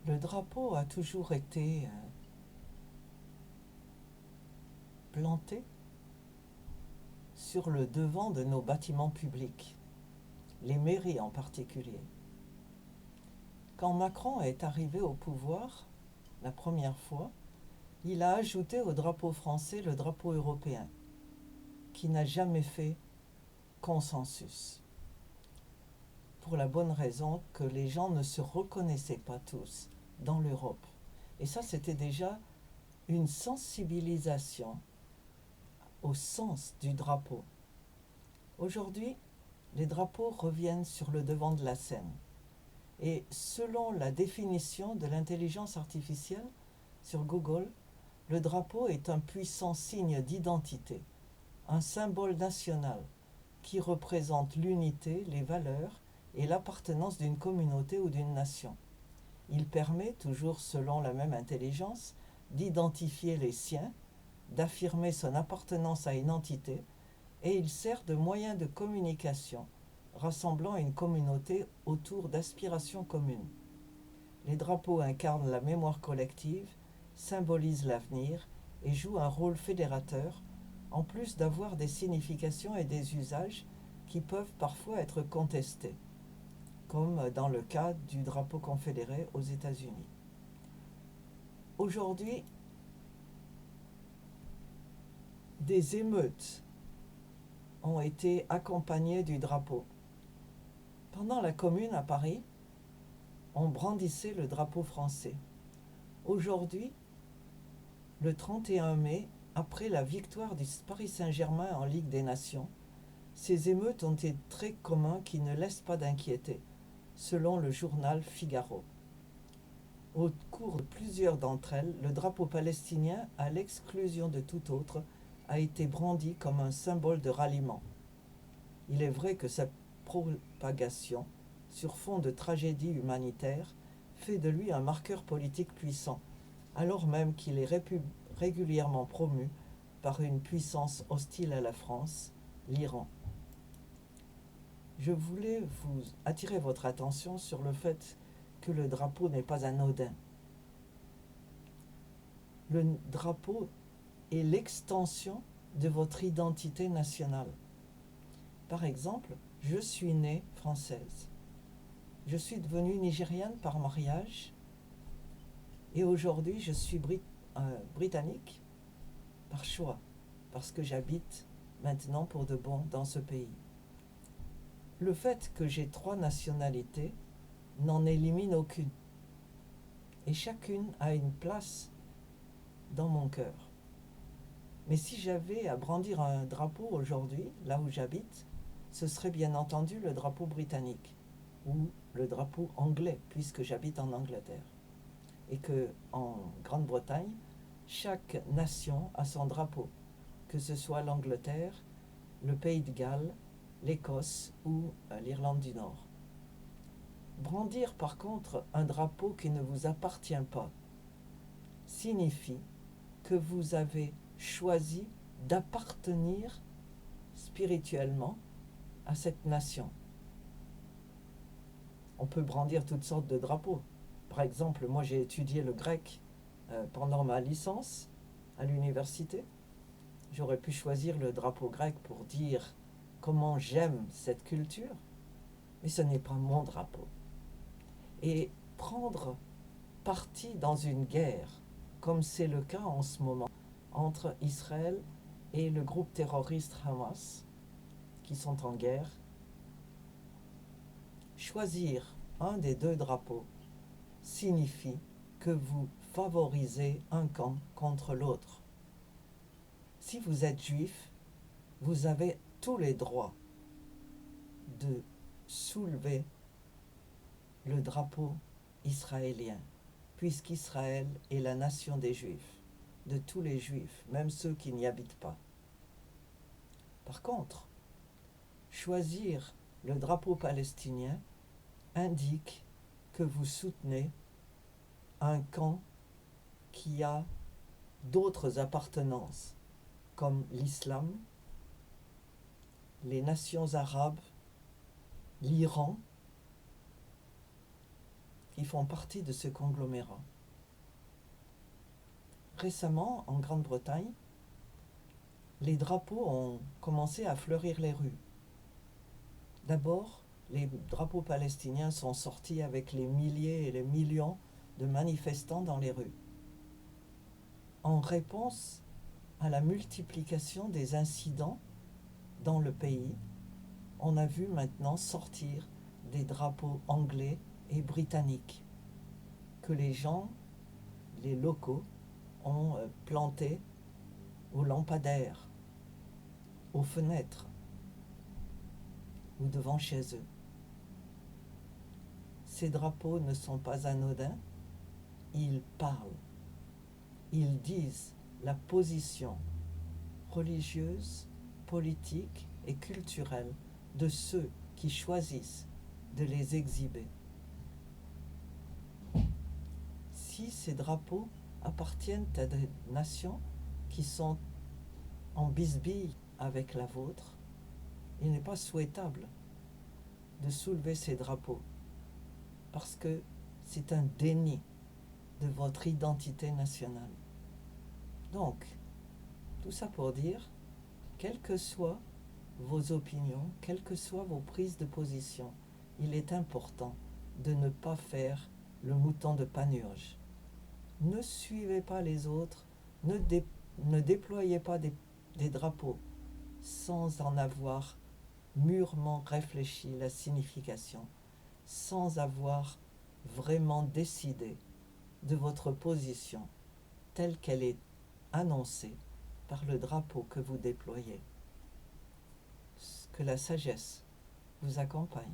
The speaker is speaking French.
Le drapeau a toujours été planté sur le devant de nos bâtiments publics, les mairies en particulier. Quand Macron est arrivé au pouvoir, la première fois, il a ajouté au drapeau français le drapeau européen, qui n'a jamais fait consensus. Pour la bonne raison que les gens ne se reconnaissaient pas tous dans l'Europe. Et ça, c'était déjà une sensibilisation au sens du drapeau. Aujourd'hui, les drapeaux reviennent sur le devant de la scène. Et selon la définition de l'intelligence artificielle sur Google, le drapeau est un puissant signe d'identité, un symbole national qui représente l'unité, les valeurs et l'appartenance d'une communauté ou d'une nation. Il permet, toujours selon la même intelligence, d'identifier les siens, d'affirmer son appartenance à une entité, et il sert de moyen de communication, rassemblant une communauté autour d'aspirations communes. Les drapeaux incarnent la mémoire collective, symbolisent l'avenir et jouent un rôle fédérateur, en plus d'avoir des significations et des usages qui peuvent parfois être contestés, comme dans le cas du drapeau confédéré aux États-Unis. Aujourd'hui, des émeutes ont été accompagnées du drapeau. Pendant la Commune à Paris, on brandissait le drapeau français. Aujourd'hui, le 31 mai, après la victoire du Paris Saint-Germain en Ligue des Nations, ces émeutes ont été très communs qui ne laissent pas d'inquiéter, selon le journal Figaro. Au cours de plusieurs d'entre elles, le drapeau palestinien, à l'exclusion de tout autre, a été brandi comme un symbole de ralliement. Il est vrai que sa propagation, sur fond de tragédie humanitaire, fait de lui un marqueur politique puissant, alors même qu'il est régulièrement promu par une puissance hostile à la France, l'Iran. Je voulais vous attirer votre attention sur le fait que le drapeau n'est pas anodin. Le drapeau est l'extension de votre identité nationale. Par exemple, je suis née française. Je suis devenue nigériane par mariage et aujourd'hui je suis britannique par choix, parce que j'habite maintenant pour de bon dans ce pays. Le fait que j'ai 3 nationalités n'en élimine aucune. Et chacune a une place dans mon cœur. Mais si j'avais à brandir un drapeau aujourd'hui, là où j'habite, ce serait bien entendu le drapeau britannique ou le drapeau anglais, puisque j'habite en Angleterre. Et que en Grande-Bretagne, chaque nation a son drapeau, que ce soit l'Angleterre, le Pays de Galles, l'Écosse ou l'Irlande du Nord. Brandir par contre un drapeau qui ne vous appartient pas signifie que vous avez choisi d'appartenir spirituellement à cette nation. On peut brandir toutes sortes de drapeaux. Par exemple, moi j'ai étudié le grec pendant ma licence à l'université. J'aurais pu choisir le drapeau grec pour dire comment j'aime cette culture, mais ce n'est pas mon drapeau. Et prendre parti dans une guerre, comme c'est le cas en ce moment, entre Israël et le groupe terroriste Hamas, qui sont en guerre, choisir un des 2 drapeaux signifie que vous favorisez un camp contre l'autre. Si vous êtes juif, vous avez tous les droits de soulever le drapeau israélien, puisqu'Israël est la nation des Juifs, de tous les Juifs, même ceux qui n'y habitent pas. Par contre, choisir le drapeau palestinien indique que vous soutenez un camp qui a d'autres appartenances, comme l'islam, les nations arabes, l'Iran qui font partie de ce conglomérat. Récemment, en Grande-Bretagne, les drapeaux ont commencé à fleurir les rues. D'abord, les drapeaux palestiniens sont sortis avec les milliers et les millions de manifestants dans les rues. En réponse à la multiplication des incidents dans le pays, on a vu maintenant sortir des drapeaux anglais et britanniques que les gens, les locaux, ont plantés aux lampadaires, aux fenêtres ou devant chez eux. Ces drapeaux ne sont pas anodins, ils parlent, ils disent la position religieuse, politique et culturelle de ceux qui choisissent de les exhiber. Si ces drapeaux appartiennent à des nations qui sont en bisbille avec la vôtre, il n'est pas souhaitable de soulever ces drapeaux parce que c'est un déni de votre identité nationale. Donc, tout ça pour dire, quelles que soient vos opinions, quelles que soient vos prises de position, il est important de ne pas faire le mouton de Panurge. Ne suivez pas les autres, ne déployez pas des drapeaux sans en avoir mûrement réfléchi la signification, sans avoir vraiment décidé de votre position telle qu'elle est annoncée par le drapeau que vous déployez. Que la sagesse vous accompagne.